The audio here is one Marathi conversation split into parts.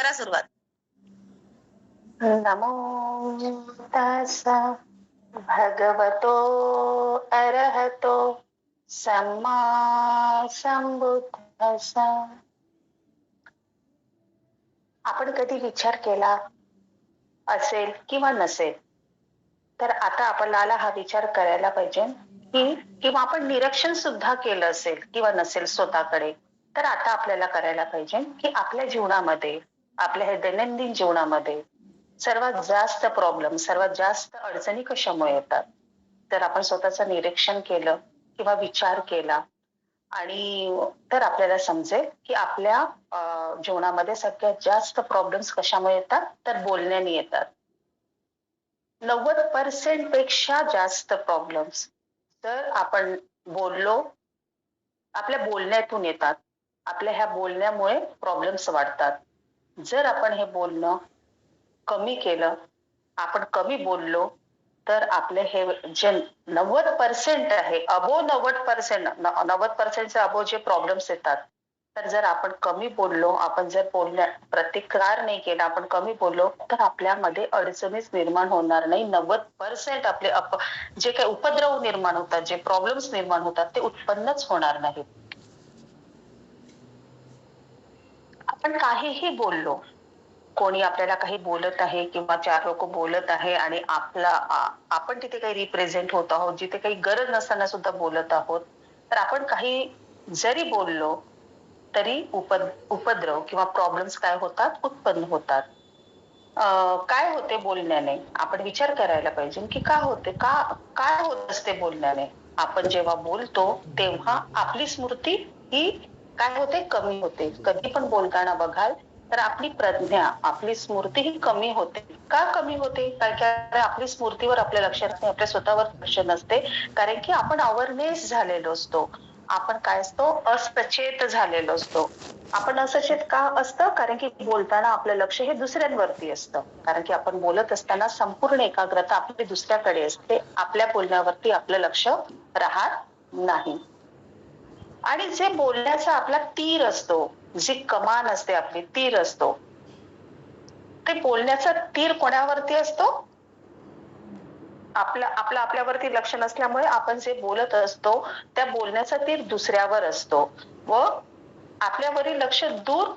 करा सुरुवात. नमो तस्स भगवतो अरहतो सम्मा संबुद्धस्स. आपण कधी विचार केला असेल किंवा नसेल तर आता आपल्याला हा विचार करायला पाहिजे की किंवा आपण निरीक्षण सुद्धा केलं असेल किंवा नसेल स्वतःकडे, तर आता आपल्याला करायला पाहिजे की आपल्या जीवनामध्ये, आपल्या हे दैनंदिन जीवनामध्ये सर्वात जास्त प्रॉब्लेम, सर्वात जास्त अडचणी कशामुळे येतात? तर आपण स्वतःचं निरीक्षण केलं किंवा विचार केला आणि तर आपल्याला समजेल की आपल्या जीवनामध्ये सगळ्यात जास्त प्रॉब्लेम्स कशामुळे येतात? तर बोलण्याने येतात. 90% पेक्षा जास्त प्रॉब्लेम्स तर आपण बोललो, आपल्या बोलण्यातून येतात. आपल्या ह्या बोलण्यामुळे प्रॉब्लेम्स वाढतात. जर आपण हे बोलणं कमी केलं, आपण कमी बोललो, तर आपले हे जे 90% आहे, अबोव्ह 90% 90%च्या अबोव्ह जे प्रॉब्लेम्स येतात, तर जर आपण कमी बोललो, आपण जर प्रतिकार नाही केला, आपण कमी बोललो, तर आपल्यामध्ये अडचणीच निर्माण होणार नाही. 90% आपले जे काही उपद्रव निर्माण होतात, जे प्रॉब्लेम्स निर्माण होतात, ते उत्पन्नच होणार नाहीत. आपण काहीही बोललो, कोणी आपल्याला काही बोलत आहे किंवा 4 लोकं बोलत आहे आणि आपण तिथे काही रिप्रेझेंट होत आहोत, जिथे काही गरज नसताना सुद्धा बोलत आहोत. तर आपण काही जरी बोललो, तरी उपद्रव किंवा प्रॉब्लेम्स काय होतात? उत्पन्न होतात. काय होते बोलण्याने? आपण विचार करायला पाहिजे की का होते? काय होत असते बोलण्याने? आपण जेव्हा बोलतो, तेव्हा आपली स्मृती ही काय होते? कमी होते. कधी पण बोलताना बघाल, तर आपली प्रज्ञा, आपली स्मृती ही कमी होते. का कमी होते? कारण की आपली स्मृतीवर आपल्या लक्ष नसते, आपल्या स्वतःवर लक्ष नसते. कारण की आपण अवेअरनेस झालेलो असतो. आपण काय असतो? असचेत झालेलो असतो. आपण असचेत का असतं? कारण की बोलताना आपलं लक्ष हे दुसऱ्यांवरती असतं. कारण की आपण बोलत असताना संपूर्ण एकाग्रता आपली दुसऱ्याकडे असते. आपल्या बोलण्यावरती आपलं लक्ष राहत नाही. आणि जे बोलण्याचा आपला तीर असतो, जी कमान असते आपली, तीर असतो, ते बोलण्याचा तीर कोणावरती असतो? आपल्यावरती लक्ष नसल्यामुळे आपण जे बोलत असतो, त्या बोलण्याचा तीर दुसऱ्यावर असतो व आपल्यावरील लक्ष दूर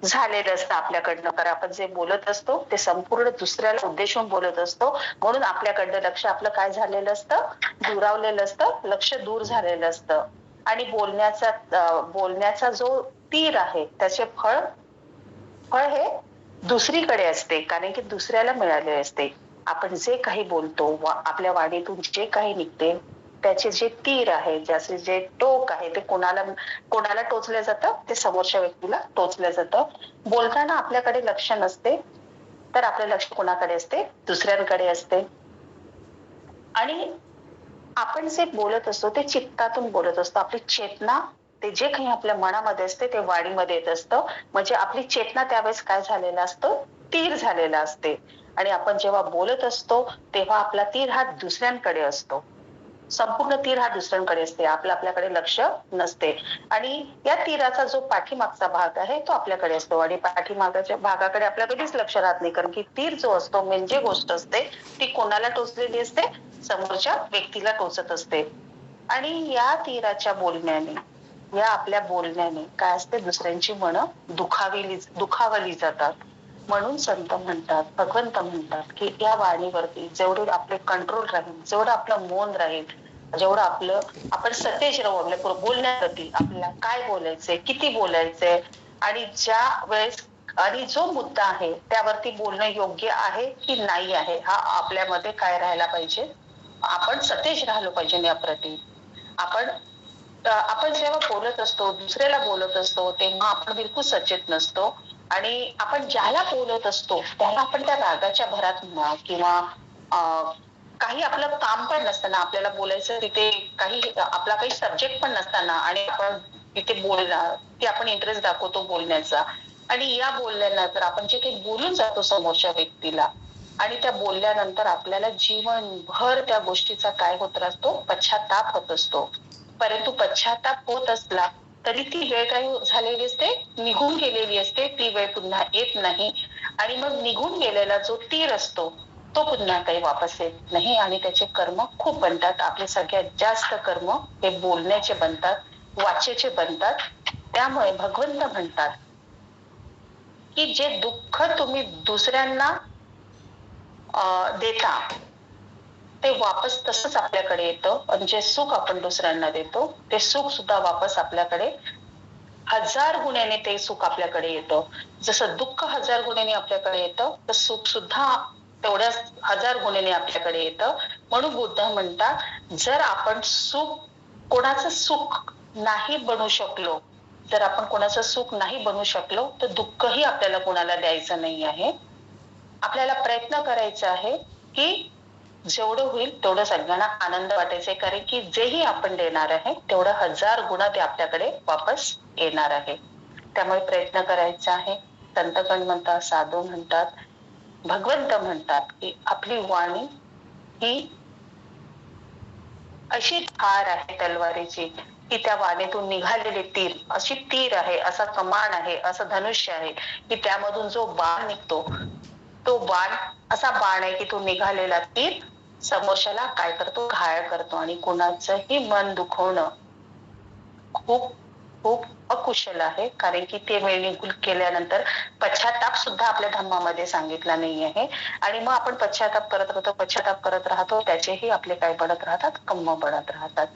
झालेलं असतं आपल्याकडनं. कारण आपण जे बोलत असतो ते संपूर्ण दुसऱ्याला उद्देशून बोलत असतो. म्हणून आपल्याकडनं लक्ष आपलं काय झालेलं असतं? दुरावलेलं असतं, लक्ष दूर झालेलं असतं. आणि बोलण्याचा जो तीर आहे त्याचे फळ हे दुसरीकडे असते. कारण की दुसऱ्याला मिळाले असते. आपण जे काही बोलतो, आपल्या वाणीतून जे काही निघते, त्याचे जे तीर आहे, ज्याचे जे टोक आहे, ते कोणाला टोचलं जातं? ते समोरच्या व्यक्तीला टोचलं जातं. बोलताना आपल्याकडे लक्ष नसते, तर आपलं लक्ष कोणाकडे असते? दुसऱ्यांकडे असते. आणि आपण जे बोलत असतो ते चित्तातून बोलत असतो. आपली चेतना, ते जे काही आपल्या मनामध्ये असते ते वाणीमध्ये येत असतं. म्हणजे आपली चेतना त्यावेळेस काय झालेलं असतं? तीर झालेला असते. आणि आपण जेव्हा बोलत असतो, तेव्हा आपला तीर हा दुसऱ्यांकडे असतो. संपूर्ण तीर हा दुसऱ्यांकडे असते. आपल्याकडे लक्ष नसते. आणि या तीराचा जो पाठीमागचा भाग आहे तो आपल्याकडे असतो आणि पाठीमागच्या भागाकडे आपल्या कधीच लक्ष राहत नाही. कारण की तीर जो असतो, मेन जी गोष्ट असते, ती कोणाला टोचलेली असते? समोरच्या व्यक्तीला टोचत असते. आणि या तीराच्या बोलण्याने, या आपल्या बोलण्याने काय असते? दुसऱ्यांची मनं दुखावली जातात. म्हणून संत म्हणतात, भगवंत म्हणतात की या वाणीवरती जेवढे आपले कंट्रोल राहील, जेवढं आपलं मौन राहील, जेवढं आपण सतेज राहू आपल्या बोलण्याप्रती, आपल्याला काय बोलायचंय, किती बोलायचंय आणि ज्या वेळेस आणि जो मुद्दा आहे त्यावरती बोलणं योग्य आहे की नाही आहे, हा आपल्यामध्ये काय राहायला पाहिजे? आपण सतेज राहिलो पाहिजे याप्रती. आपण जेव्हा बोलत असतो, दुसऱ्याला बोलत असतो, तेव्हा आपण बिलकुल सचेत नसतो. आणि आपण ज्याला बोलत असतो त्याला आपण त्या रागाच्या भरात म्हणा किंवा काही आपलं काम पण नसताना, आपल्याला बोलायचं तिथे आपला काही सब्जेक्ट पण नसताना आणि आपण तिथे बोलणार की आपण इंटरेस्ट दाखवतो बोलण्याचा. आणि या बोलल्यानंतर आपण जे काही बोलून जातो समोरच्या व्यक्तीला, आणि त्या बोलल्यानंतर आपल्याला जीवनभर त्या गोष्टीचा काय होत असतो? पश्चाताप होत असतो. परंतु पश्चाताप होत असला तरी ती वेळ काय झालेली असते, निघून गेलेली असते, ती वेळ पुन्हा येत नाही. आणि मग निघून गेलेला जो तीर असतो तो पुन्हा काही वापस येत नाही आणि त्याचे कर्म खूप बनतात. आपले सगळ्यात जास्त कर्म हे बोलण्याचे बनतात, वाचेचे बनतात. त्यामुळे भगवंत म्हणतात की जे दुःख तुम्ही दुसऱ्यांना देता ते वापस तसंच आपल्याकडे येतं. आणि जे सुख आपण दुसऱ्यांना देतो ते सुख सुद्धा वापस आपल्याकडे 1000 गुण्याने ते सुख आपल्याकडे येतं. जसं दुःख 1000 गुण्याने आपल्याकडे येतं, तर सुख सुद्धा तेवढ्याच 1000 गुण्याने आपल्याकडे येतं. म्हणून बुद्ध म्हणतात, जर आपण कोणाचं सुख नाही बनू शकलो, जर आपण कोणाचं सुख नाही बनू शकलो, तर दुःखही आपल्याला कोणाला द्यायचं नाही आहे. आपल्याला प्रयत्न करायचा आहे की जेवढं होईल तेवढं सगळ्यांना आनंद वाटायचा आहे, कारण की जेही आपण देणार आहे तेवढं 1000 गुणा ते आपल्याकडे वापस येणार आहे. त्यामुळे प्रयत्न करायचा आहे. संतगण म्हणतात, साधू म्हणतात, भगवंत म्हणतात की आपली वाणी ही अशी धार आहे तलवारीची की त्या वाणीतून निघालेले तीर अशी तीर आहे, असा कमान आहे, असं धनुष्य आहे की त्यामधून जो बाण निघतो तो बाण असा बाण आहे की तो निघालेला तीर समोरच्याला काय करतो, घायल करतो. आणि कोणाचंही मन दुखवणं खूप खूप अकुशल आहे, कारण की ते वेळ निघून केल्यानंतर पश्चाताप सुद्धा आपल्या धर्मामध्ये सांगितला नाही आहे. आणि मग आपण पश्चाताप करत राहतो, त्याचेही आपले काय बनत राहतात, कर्म बनत राहतात.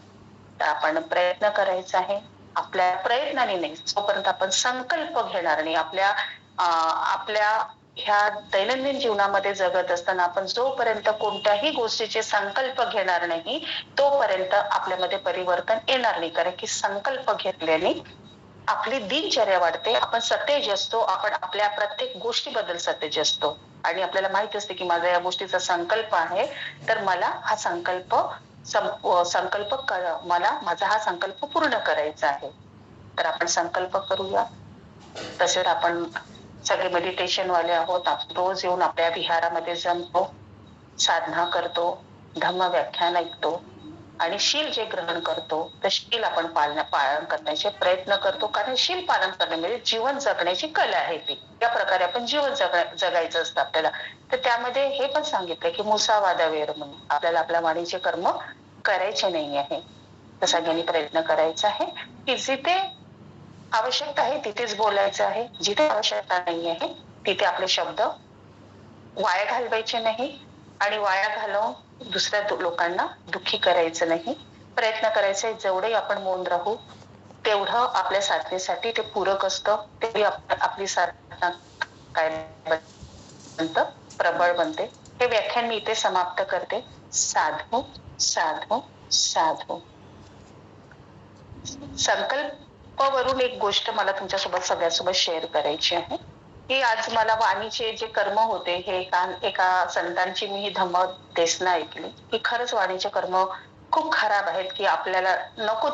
तर आपण प्रयत्न करायचा आहे. आपल्या प्रयत्नाने नाही, जोपर्यंत आपण संकल्प घेणार नाही, आपल्या ह्या दैनंदिन जीवनामध्ये जगत असताना आपण जोपर्यंत कोणत्याही गोष्टीचे संकल्प घेणार नाही तोपर्यंत आपल्यामध्ये परिवर्तन येणार नाही. कारण की संकल्प घेतल्याने आपली दिनचर्या वाढते, आपण सतेज असतो, आपण आपल्या प्रत्येक गोष्टीबद्दल सतेज असतो. आणि आपल्याला माहित असते की माझा या गोष्टीचा संकल्प आहे, तर मला हा मला माझा हा संकल्प पूर्ण करायचा आहे. तर आपण संकल्प करूया. तसेच आपण सगळे मेडिटेशन वाले आहोत, आपण रोज येऊन आपल्या विहारामध्ये जमतो, साधना करतो, धम्म व्याख्यान ऐकतो आणि शील जे ग्रहण करतो तर शील आपण पालन करण्याचे प्रयत्न करतो. कारण शील पालन करणे म्हणजे जीवन जगण्याची कला आहे ती. या प्रकारे आपण जीवन जगायचं असतं आपल्याला. तर त्यामध्ये हे पण सांगितलं की मुसावादा वेर म्हणून आपल्याला आपल्या वाणीचे कर्म करायचे नाही आहे. तर सगळ्यांनी प्रयत्न करायचा आहे की जिथे आवश्यकता आहे तिथेच बोलायचं आहे, जिथे आवश्यकता नाही आहे तिथे आपले शब्द वाया घालवायचे नाही आणि वाया घालवून दुसऱ्या लोकांना दुःखी करायचं नाही. प्रयत्न करायचे जेवढे आपण मौन राहू तेवढं आपल्या साधनेसाठी ते पूरक असतं, तेवढी आपली साधना काय बनतं, प्रबळ बनते. हे व्याख्यान मी इथे समाप्त करते. साधू साधू साधू. संकल्पावरून एक गोष्ट मला तुमच्यासोबत सगळ्यांसोबत शेअर करायची आहे की आज मला वाणीचे जे कर्म होते हे एका संतांची मी ही धम्म देसना ऐकली की खरंच वाणीचे कर्म खूप खराब आहेत, की आपल्याला नको